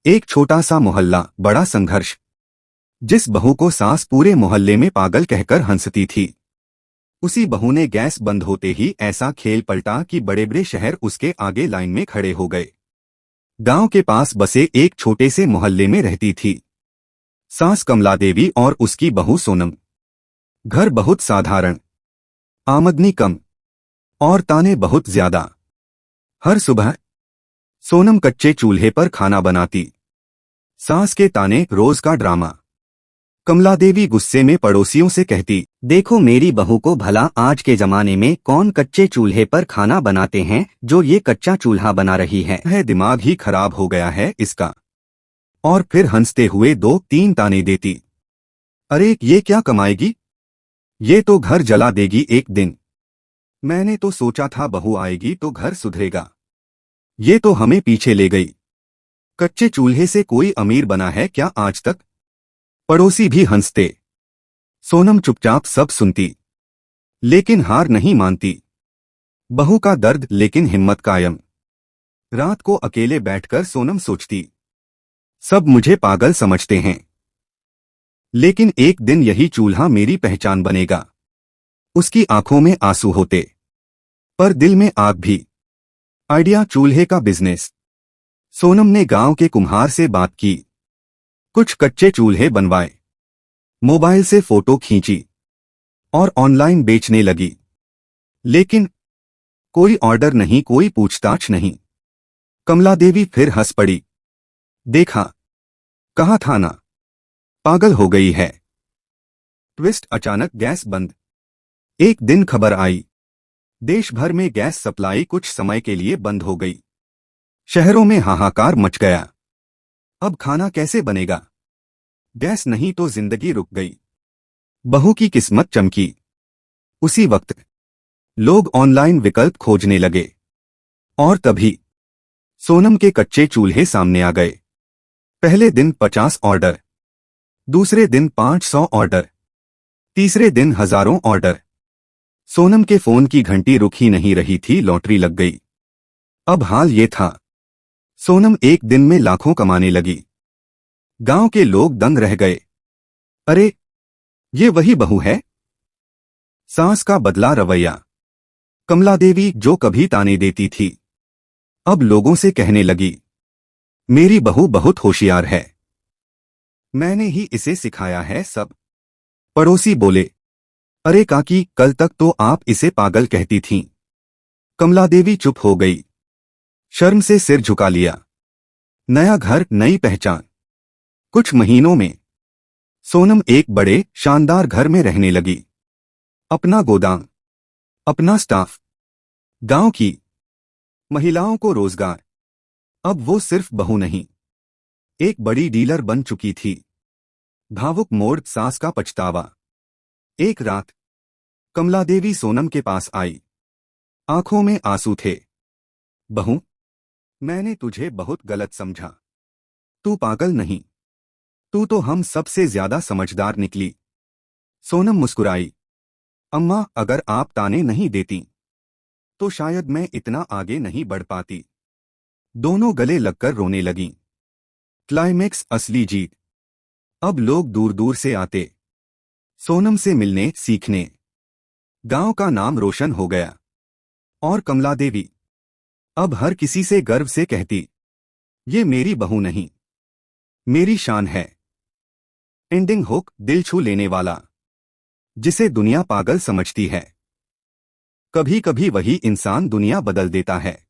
एक छोटा सा मोहल्ला, बड़ा संघर्ष। जिस बहू को सास पूरे मोहल्ले में पागल कहकर हंसती थी, उसी बहू ने गैस बंद होते ही ऐसा खेल पलटा कि बड़े बड़े शहर उसके आगे लाइन में खड़े हो गए। गांव के पास बसे एक छोटे से मोहल्ले में रहती थी सास कमला देवी और उसकी बहू सोनम। घर बहुत साधारण, आमदनी कम और ताने बहुत ज्यादा। हर सुबह सोनम कच्चे चूल्हे पर खाना बनाती, सास के ताने, रोज का ड्रामा। कमला देवी गुस्से में पड़ोसियों से कहती, देखो मेरी बहू को भला आज के जमाने में कौन कच्चे चूल्हे पर खाना बनाते हैं जो ये कच्चा चूल्हा बना रही है दिमाग ही खराब हो गया है इसका। और फिर हंसते हुए दो तीन ताने देती, अरे ये क्या कमाएगी, ये तो घर जला देगी एक दिन। मैंने तो सोचा था बहू आएगी तो घर सुधरेगा, ये तो हमें पीछे ले गई। कच्चे चूल्हे से कोई अमीर बना है क्या आज तक। पड़ोसी भी हंसते। सोनम चुपचाप सब सुनती, लेकिन हार नहीं मानती। बहू का दर्द लेकिन हिम्मत कायम। रात को अकेले बैठकर सोनम सोचती, सब मुझे पागल समझते हैं, लेकिन एक दिन यही चूल्हा मेरी पहचान बनेगा। उसकी आंखों में आंसू होते, पर दिल में आग भी। आइडिया, चूल्हे का बिजनेस। सोनम ने गांव के कुम्हार से बात की, कुछ कच्चे चूल्हे बनवाए, मोबाइल से फोटो खींची और ऑनलाइन बेचने लगी। लेकिन कोई ऑर्डर नहीं, कोई पूछताछ नहीं। कमला देवी फिर हंस पड़ी, देखा, कहा था ना, पागल हो गई है। ट्विस्ट, अचानक गैस बंद। एक दिन खबर आई, देश भर में गैस सप्लाई कुछ समय के लिए बंद हो गई। शहरों में हाहाकार मच गया। अब खाना कैसे बनेगा, गैस नहीं तो जिंदगी रुक गई। बहू की किस्मत चमकी। उसी वक्त लोग ऑनलाइन विकल्प खोजने लगे, और तभी सोनम के कच्चे चूल्हे सामने आ गए। पहले दिन 50 ऑर्डर, दूसरे दिन 500 ऑर्डर, तीसरे दिन हजारों ऑर्डर। सोनम के फोन की घंटी रुक ही नहीं रही थी, लॉटरी लग गई। अब हाल ये था, सोनम एक दिन में लाखों कमाने लगी। गांव के लोग दंग रह गए, अरे ये वही बहू है। सास का बदला रवैया। कमला देवी जो कभी ताने देती थी, अब लोगों से कहने लगी, मेरी बहू बहुत होशियार है, मैंने ही इसे सिखाया है सब। पड़ोसी बोले, अरे काकी, कल तक तो आप इसे पागल कहती थीं। कमला देवी चुप हो गई, शर्म से सिर झुका लिया। नया घर, नई पहचान। कुछ महीनों में सोनम एक बड़े शानदार घर में रहने लगी। अपना गोदाम, अपना स्टाफ, गांव की महिलाओं को रोजगार। अब वो सिर्फ बहू नहीं, एक बड़ी डीलर बन चुकी थी। भावुक मोड़, सास का पछतावा। एक रात कमला देवी सोनम के पास आई, आंखों में आंसू थे। बहू, मैंने तुझे बहुत गलत समझा, तू पागल नहीं, तू तो हम सबसे ज्यादा समझदार निकली। सोनम मुस्कुराई, अम्मा, अगर आप ताने नहीं देती तो शायद मैं इतना आगे नहीं बढ़ पाती। दोनों गले लगकर रोने लगीं। क्लाइमेक्स, असली जीत। अब लोग दूर दूर से आते सोनम से मिलने, सीखने। गांव का नाम रोशन हो गया। और कमला देवी अब हर किसी से गर्व से कहती, ये मेरी बहू नहीं, मेरी शान है। एंडिंग हुक, दिल छू लेने वाला। जिसे दुनिया पागल समझती है, कभी कभी वही इंसान दुनिया बदल देता है।